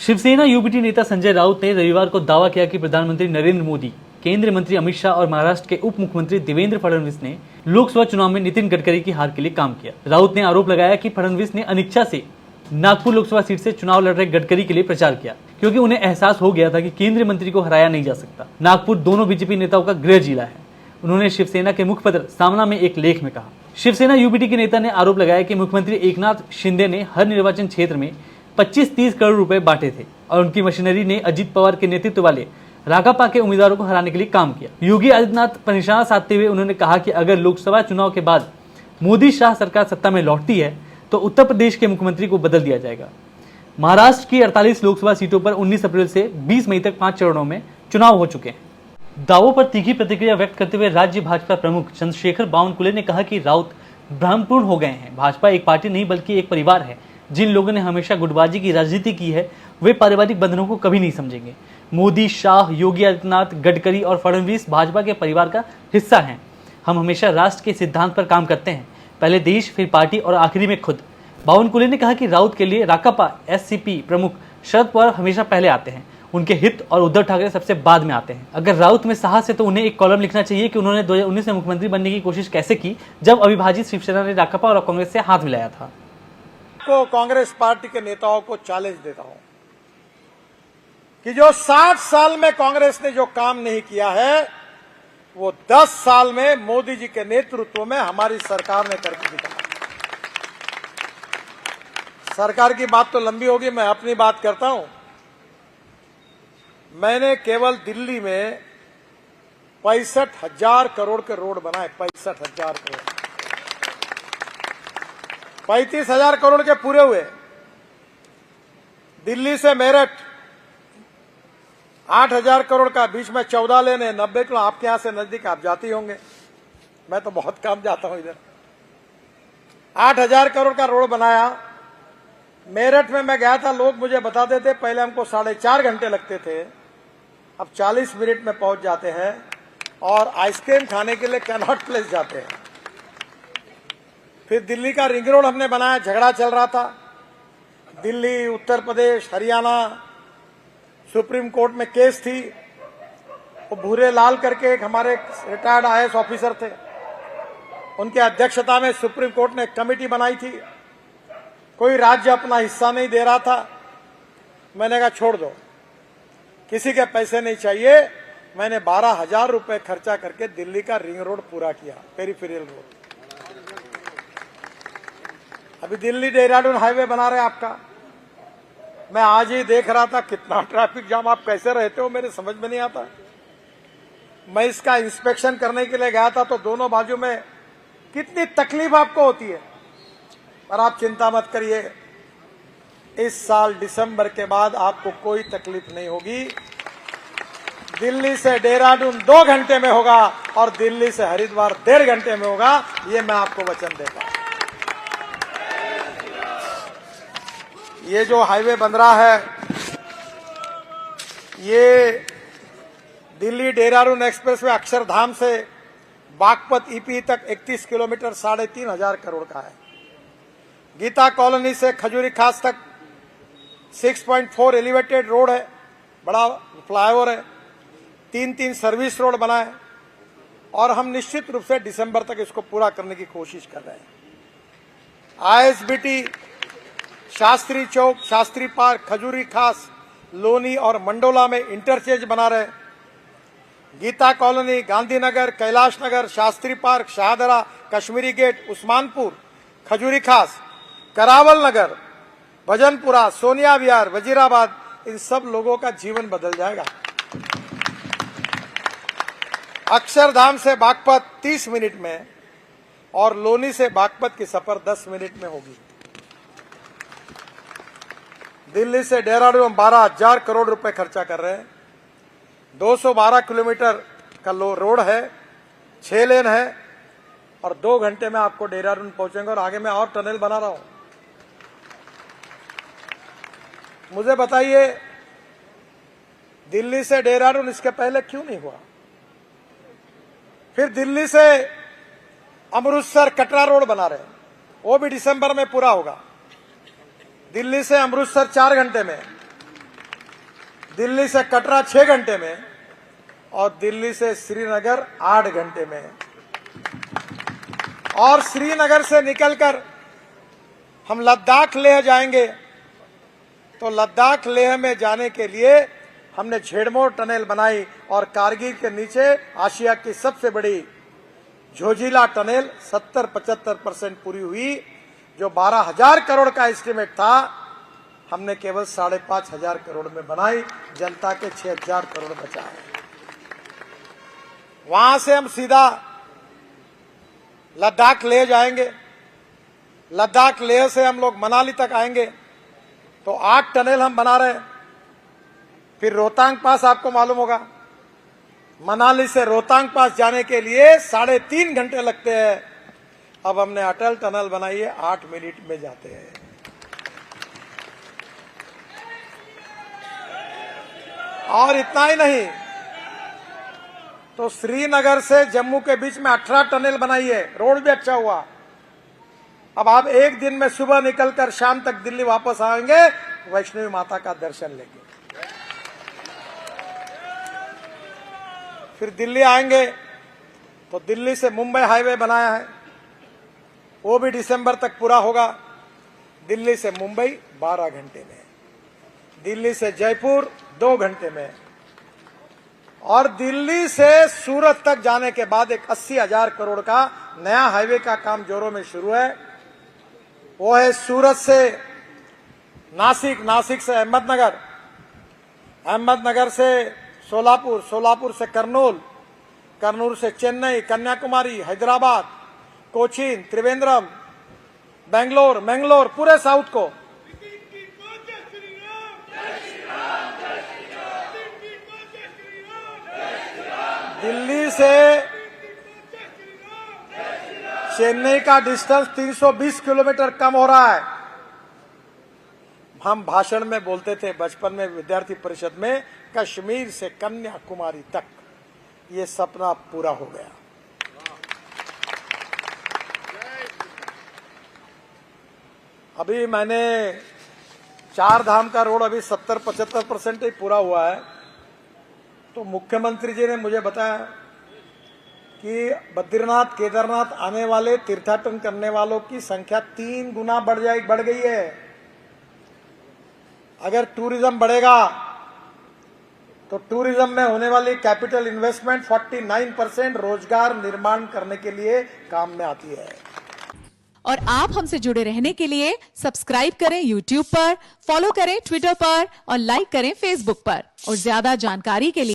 Shiv Sena UBT नेता संजय राउत ने रविवार को दावा किया कि प्रधानमंत्री नरेंद्र मोदी, केंद्रीय मंत्री अमित शाह और महाराष्ट्र के उप मुख्यमंत्री देवेंद्र फडणवीस ने लोकसभा चुनाव में नितिन गडकरी की हार के लिए काम किया। राउत ने आरोप लगाया कि फडणवीस ने अनिच्छा से नागपुर लोकसभा सीट से चुनाव लड़ रहे गडकरी के लिए प्रचार किया, क्योंकि उन्हें एहसास हो गया था कि केंद्रीय मंत्री को हराया नहीं जा सकता। नागपुर दोनों बीजेपी नेताओं का गृह जिला है। उन्होंने शिवसेना के मुखपत्र सामना में एक लेख में कहा। शिवसेना यूबीटी के नेता ने आरोप लगाया कि मुख्यमंत्री एकनाथ शिंदे ने हर निर्वाचन क्षेत्र में 25-30 करोड़ रुपए बांटे थे और उनकी मशीनरी ने अजित पवार के नेतृत्व वाले राकापा के उम्मीदवारों को हराने के लिए काम किया। योगी आदित्यनाथ पर निशाना साधते हुए उन्होंने कहा कि अगर लोकसभा चुनाव के बाद मोदी शाह सरकार सत्ता में लौटती है तो उत्तर प्रदेश के मुख्यमंत्री को बदल दिया जाएगा। महाराष्ट्र की 48 लोकसभा सीटों पर 19 अप्रैल से 20 मई तक 5 चरणों में चुनाव हो चुके हैं। दावों पर तीखी प्रतिक्रिया व्यक्त करते हुए राज्य भाजपा प्रमुख चंद्रशेखर बावनकुले ने कहा कि राउत भ्रमपूर्ण हो गए हैं। भाजपा एक पार्टी नहीं बल्कि एक परिवार है। जिन लोगों ने हमेशा गुटबाजी की राजनीति की है वे पारिवारिक बंधनों को कभी नहीं समझेंगे। मोदी, शाह, योगी आदित्यनाथ, गडकरी और फडणवीस भाजपा के परिवार का हिस्सा हैं। हम हमेशा राष्ट्र के सिद्धांत पर काम करते हैं, पहले देश, फिर पार्टी और आखिरी में खुद। बावनकुले ने कहा कि राउत के लिए राकापा एससीपी प्रमुख शरद पवार हमेशा पहले आते हैं, उनके हित और उद्धव ठाकरे सबसे बाद में आते हैं। अगर राउत में साहस है तो उन्हें एक कॉलम लिखना चाहिए कि उन्होंने 2019 में मुख्यमंत्री बनने की कोशिश कैसे की, जब अविभाजित शिवसेना ने राकापा और कांग्रेस से हाथ मिलाया था। को कांग्रेस पार्टी के नेताओं को चैलेंज देता हूं कि जो 60 साल में कांग्रेस ने जो काम नहीं किया है वो 10 साल में मोदी जी के नेतृत्व में हमारी सरकार ने करके दिखाया। सरकार की बात तो लंबी होगी, मैं अपनी बात करता हूं। मैंने केवल दिल्ली में 65,000 करोड़ के रोड बनाए। 65,000 करोड़, 35,000 करोड़ के पूरे हुए। दिल्ली से मेरठ 8,000 करोड़ का, बीच में 14 लेने 90 किलो। आपके यहां से नजदीक, आप जाती होंगे, मैं तो बहुत कम जाता हूं इधर। 8,000 करोड़ का रोड बनाया। मेरठ में मैं गया था, लोग मुझे बताते थे पहले हमको 4.5 घंटे लगते थे, अब 40 मिनट में पहुंच जाते हैं और आइसक्रीम खाने के लिए कैनॉट प्लेस जाते हैं। फिर दिल्ली का रिंग रोड हमने बनाया। झगड़ा चल रहा था, दिल्ली, उत्तर प्रदेश, हरियाणा, सुप्रीम कोर्ट में केस थी। वो भूरे लाल करके एक हमारे रिटायर्ड आईएएस ऑफिसर थे, उनके अध्यक्षता में सुप्रीम कोर्ट ने एक कमेटी बनाई थी। कोई राज्य अपना हिस्सा नहीं दे रहा था। मैंने कहा छोड़ दो, किसी के पैसे नहीं चाहिए। मैंने 12,000 रुपए खर्चा करके दिल्ली का रिंग रोड पूरा किया, पेरिफेरल रोड। अभी दिल्ली देहरादून हाईवे बना रहे आपका। मैं आज ही देख रहा था कितना ट्रैफिक जाम। आप कैसे रहते हो मेरे समझ में नहीं आता। मैं इसका इंस्पेक्शन करने के लिए गया था तो दोनों बाजू में कितनी तकलीफ आपको होती है, पर आप चिंता मत करिए, इस साल दिसंबर के बाद आपको कोई तकलीफ नहीं होगी। दिल्ली से देहरादून 2 घंटे में होगा और दिल्ली से हरिद्वार 1.5 घंटे में होगा, ये मैं आपको वचन देता हूं। ये जो हाईवे बन रहा है, ये दिल्ली देहरादून एक्सप्रेस वे अक्षरधाम से बागपत ईपी तक 31 किलोमीटर 3,500 करोड़ का है। गीता कॉलोनी से खजूरी खास तक 6.4 एलिवेटेड रोड है, बड़ा फ्लाईओवर है। 3 सर्विस रोड बनाए और हम निश्चित रूप से दिसंबर तक इसको पूरा करने की कोशिश कर रहे हैं। आईएसबीटी, शास्त्री चौक, शास्त्री पार्क, खजूरी खास, लोनी और मंडोला में इंटरचेंज बना रहे। Gita colony, Gandhinagar, Kailash Nagar, Shastri park, Shahdara, Kashmiri gate, Usmanpur, खजूरी खास, करावल नगर, भजनपुरा, सोनिया विहार, वजीराबाद, इन सब लोगों का जीवन बदल जाएगा। अक्षरधाम से बागपत 30 मिनट में और लोनी से बागपत की सफर 10 मिनट में होगी। दिल्ली से देहरादून 12,000 करोड़ रुपए खर्चा कर रहे हैं। 212 किलोमीटर का रोड है, 6 लेन है और 2 घंटे में आपको देहरादून पहुंचेंगे। और आगे मैं और टनल बना रहा हूं। मुझे बताइए, दिल्ली से देहरादून इसके पहले क्यों नहीं हुआ? फिर दिल्ली से अमृतसर कटरा रोड बना रहे हैं, वो भी दिसंबर में पूरा होगा। दिल्ली से अमृतसर 4 घंटे में, दिल्ली से कटरा 6 घंटे में और दिल्ली से श्रीनगर 8 घंटे में। और श्रीनगर से निकलकर हम लद्दाख लेह जाएंगे। तो लद्दाख लेह में जाने के लिए हमने झेड़मोर टनल बनाई और कारगिल के नीचे आशिया की सबसे बड़ी झोजिला टनल 70-75% पूरी हुई। जो 12,000 करोड़ का एस्टीमेट था, हमने केवल 5,500 करोड़ में बनाई। जनता के 6,000 करोड़ बचाए। वहां से हम सीधा लद्दाख लेह जाएंगे। लद्दाख लेह से हम लोग मनाली तक आएंगे। तो 8 टनल हम बना रहे हैं। फिर रोहतांग पास आपको मालूम होगा, मनाली से रोहतांग पास जाने के लिए 3.5 घंटे लगते हैं। अब हमने अटल टनल बनाई है, 8 मिनट में जाते हैं। और इतना ही नहीं, तो श्रीनगर से जम्मू के बीच में 18 टनल बनाई है। रोड भी अच्छा हुआ। अब आप एक दिन में सुबह निकलकर शाम तक दिल्ली वापस आएंगे, वैष्णवी माता का दर्शन लेंगे। फिर दिल्ली आएंगे तो दिल्ली से मुंबई हाईवे बनाया है, वो भी दिसंबर तक पूरा होगा। दिल्ली से मुंबई 12 घंटे में, दिल्ली से जयपुर 2 घंटे में, और दिल्ली से सूरत तक जाने के बाद एक 80,000 करोड़ का नया हाईवे का काम जोरों में शुरू है। वो है सूरत से नासिक, नासिक से अहमदनगर, अहमदनगर से सोलापुर, सोलापुर से कर्नूल, कर्नूल से चेन्नई, कन्याकुमारी, हैदराबाद, कोचीन, त्रिवेंद्रम, बेंगलोर, मैंगलोर, पूरे साउथ को। दिल्ली से चेन्नई का डिस्टेंस 320 किलोमीटर कम हो रहा है। हम भाषण में बोलते थे बचपन में विद्यार्थी परिषद में, कश्मीर से कन्याकुमारी तक। ये सपना पूरा हो गया। अभी मैंने 4 धाम का रोड अभी 70-75% ही पूरा हुआ है। तो मुख्यमंत्री जी ने मुझे बताया कि बद्रीनाथ, केदारनाथ आने वाले तीर्थाटन करने वालों की संख्या 3 गुना बढ़ गई है। अगर टूरिज्म बढ़ेगा तो टूरिज्म में होने वाली कैपिटल इन्वेस्टमेंट 49% रोजगार निर्माण करने के लिए काम में आती है। और आप हमसे जुड़े रहने के लिए सब्सक्राइब करें YouTube पर, फॉलो करें Twitter पर और लाइक करें Facebook पर। और ज्यादा जानकारी के लिए